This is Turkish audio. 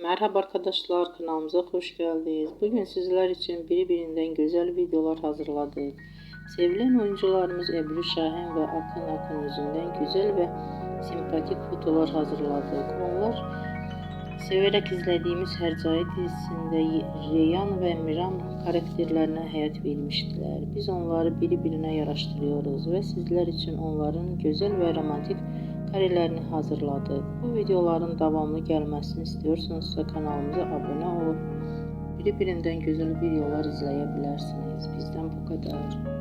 Merhaba arkadaşlar, kanalımıza hoş geldiniz. Bugün sizler için birbirinden güzel videolar hazırladık. Sevilen oyuncularımız Ebru Şahin ve Akın Akın yüzünden güzel ve sempatik fotolar hazırladık. Onlar severek izlediğimiz Hercai dizisinde Reyhan ve Miran karakterlerine hayat vermiştiler. Biz onları birbirine yaraştırıyoruz ve sizler için onların güzel ve romantik karelerini hazırladık. Bu videoların devamlı gelmesini istiyorsanızsa kanalımıza abone olup birbirinden güzel videolar izleyebilirsiniz. Bizden bu kadar.